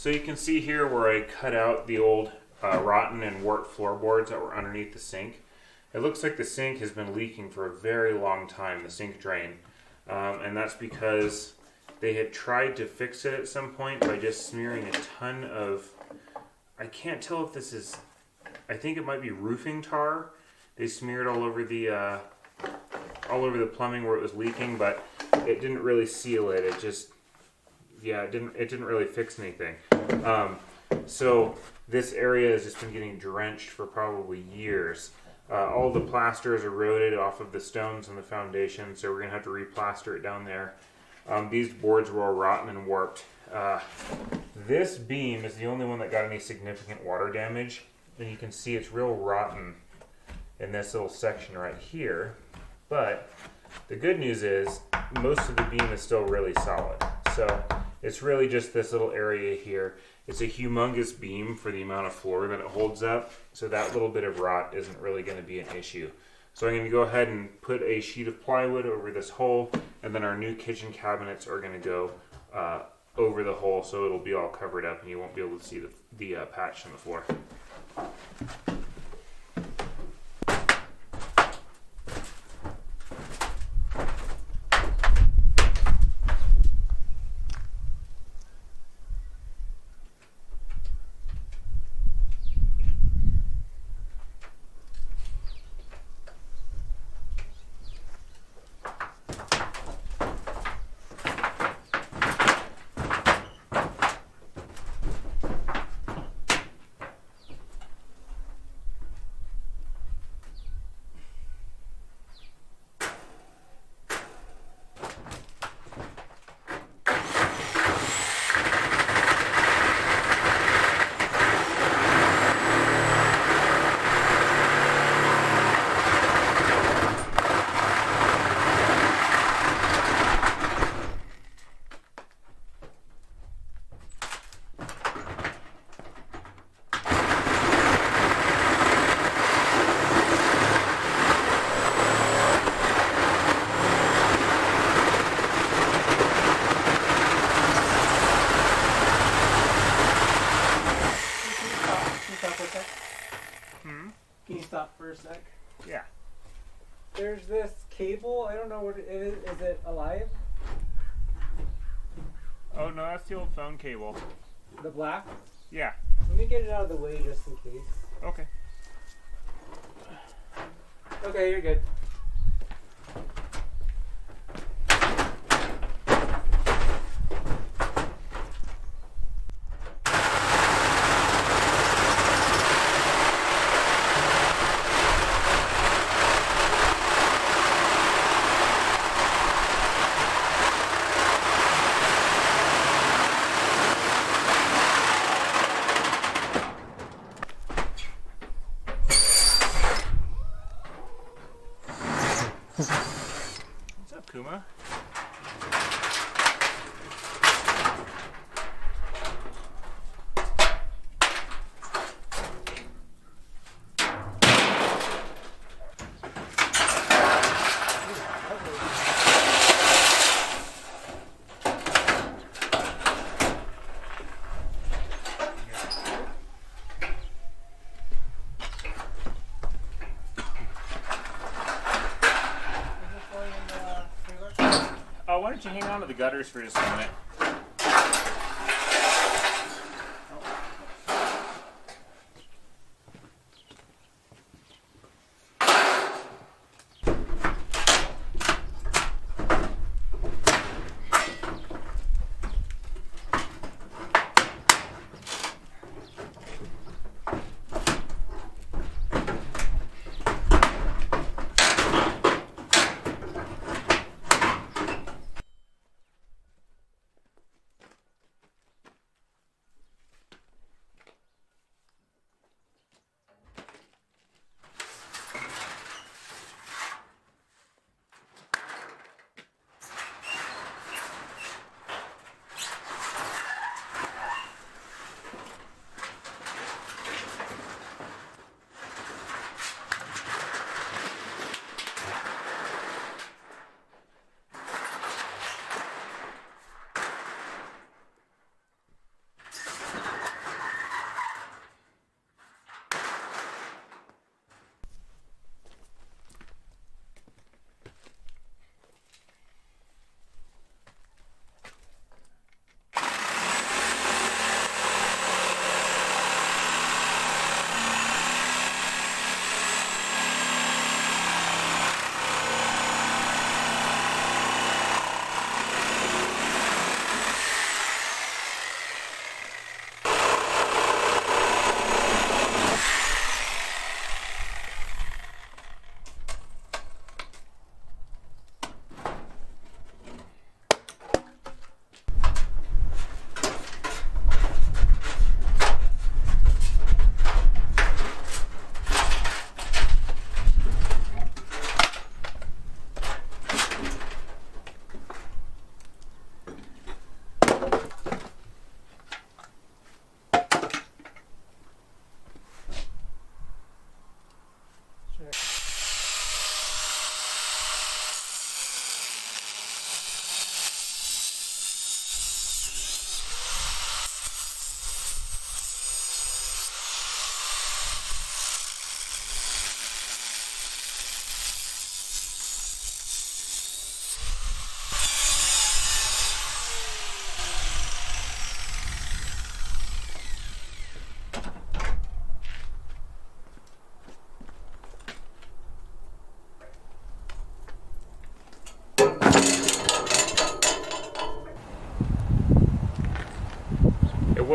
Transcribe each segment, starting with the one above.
So you can see here where I cut out the old rotten and warped floorboards that were underneath the sink. It looks like the sink has been leaking for a very long time, the sink drain. And that's because they had tried to fix it at some point by just smearing a ton of, I can't tell if this is, I think it might be roofing tar. They smeared all over the plumbing where it was leaking, but it didn't really seal it. It just, yeah, it didn't really fix anything. So this area has just been getting drenched for probably years. All the plaster is eroded off of the stones on the foundation, so we're going to have to replaster it down there. These boards were all rotten and warped. This beam is the only one that got any significant water damage, and you can see it's real rotten in this little section right here. But the good news is most of the beam is still really solid. So it's really just this little area here. It's a humongous beam for the amount of floor that it holds up, so that little bit of rot isn't really going to be an issue. So I'm going to go ahead and put a sheet of plywood over this hole, and then our new kitchen cabinets are going to go over the hole, so it'll be all covered up and you won't be able to see the patch on the floor. Can you stop for a sec? Yeah. There's this cable. I don't know what it is. Is it alive? Oh no, that's the old phone cable. The black? Yeah. Let me get it out of the way just in case. Okay. Okay, you're good. What's up, Kuma? Why don't you hang on to the gutters for just a minute?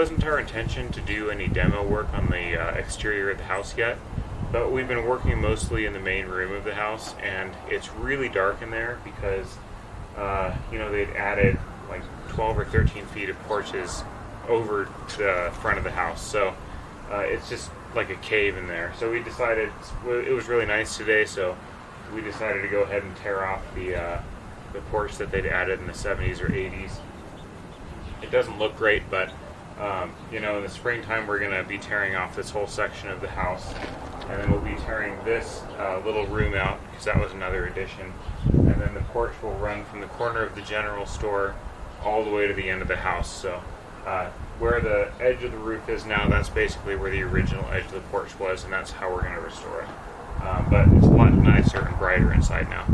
wasn't our intention to do any demo work on the exterior of the house yet, but we've been working mostly in the main room of the house, and it's really dark in there because they'd added like 12 or 13 feet of porches over the front of the house, so it's just like a cave in there. So we decided, it was really nice today, so we decided to go ahead and tear off the porch that they'd added in the 70s or 80s. It doesn't look great, but in the springtime we're going to be tearing off this whole section of the house, and then we'll be tearing this little room out because that was another addition, and then the porch will run from the corner of the general store all the way to the end of the house. So where the edge of the roof is now, that's basically where the original edge of the porch was, and that's how we're going to restore it. But it's a lot nicer and brighter inside now.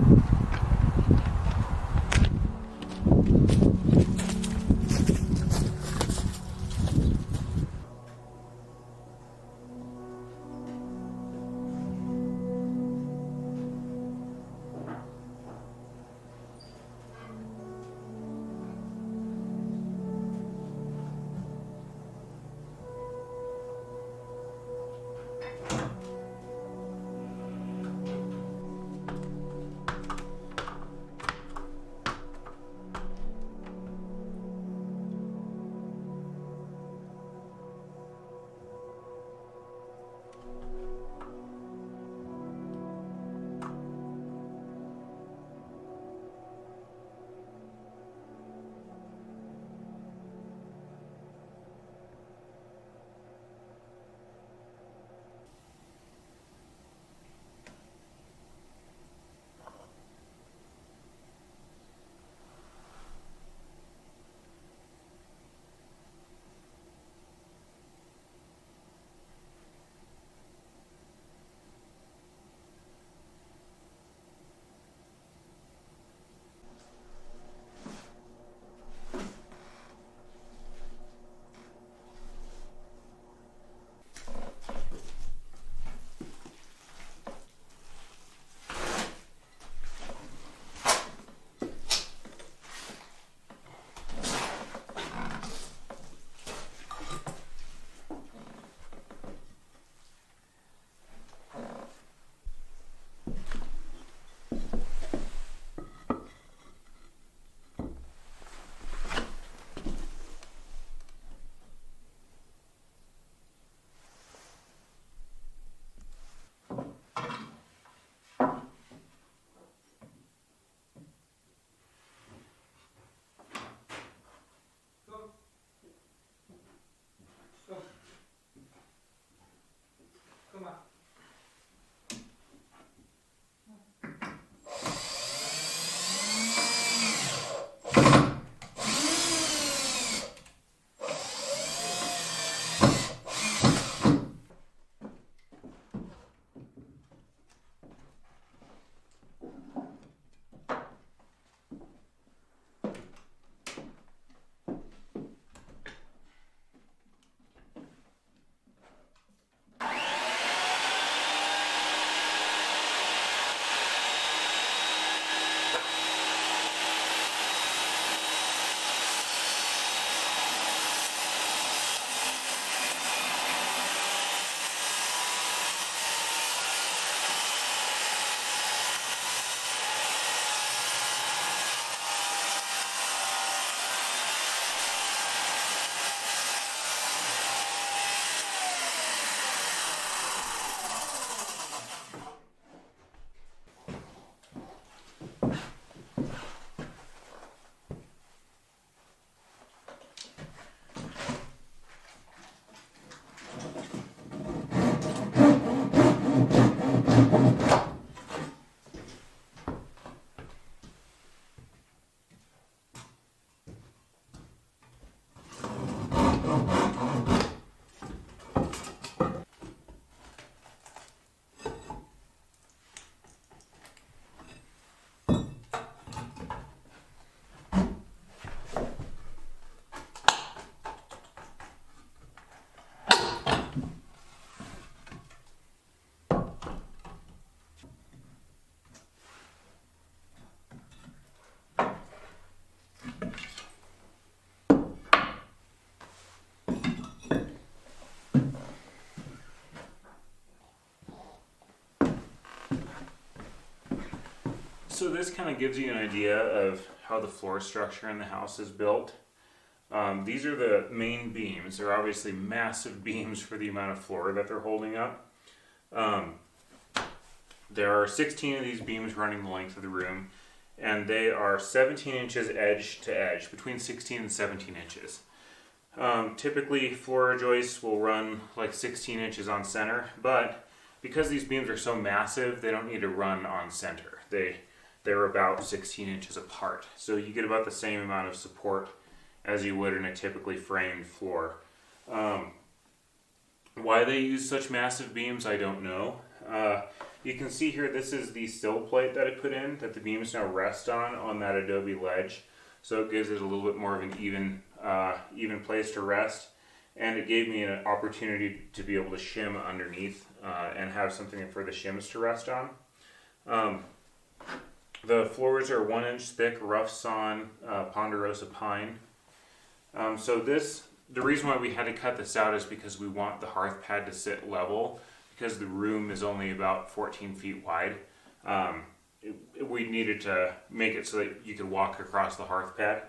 So this kind of gives you an idea of how the floor structure in the house is built. These are the main beams. They're obviously massive beams for the amount of floor that they're holding up. There are 16 of these beams running the length of the room, and they are 17 inches edge to edge, between 16 and 17 inches. Typically, floor joists will run like 16 inches on center, but because these beams are so massive, they don't need to run on center. They're about 16 inches apart, so you get about the same amount of support as you would in a typically framed floor. Why they use such massive beams, I don't know. You can see here, this is the sill plate that I put in that the beams now rest on that adobe ledge. So it gives it a little bit more of an even place to rest. And it gave me an opportunity to be able to shim underneath and have something for the shims to rest on. The floors are 1 inch thick, rough sawn ponderosa pine. The reason why we had to cut this out is because we want the hearth pad to sit level, because the room is only about 14 feet wide. We needed to make it so that you could walk across the hearth pad.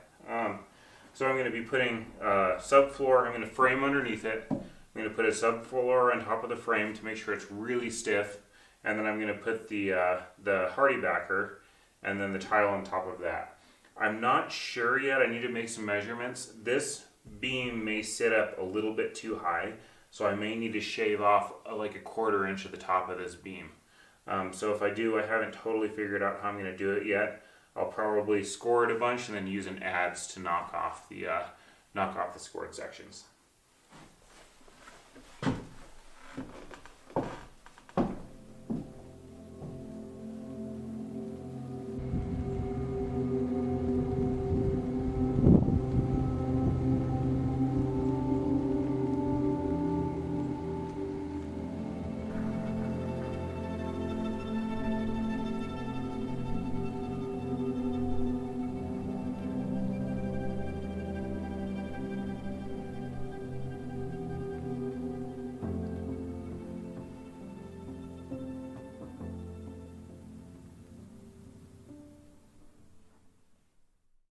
So I'm going to be putting subfloor. I'm going to frame underneath it. I'm going to put a subfloor on top of the frame to make sure it's really stiff, and then I'm going to put the hardy backer and then the tile on top of that. I'm not sure yet. I need to make some measurements. This beam may sit up a little bit too high, so I may need to shave off like a 1/4 inch of the top of this beam. So if I do, I haven't totally figured out how I'm going to do it yet. I'll probably score it a bunch and then use an adze to knock off the scored sections.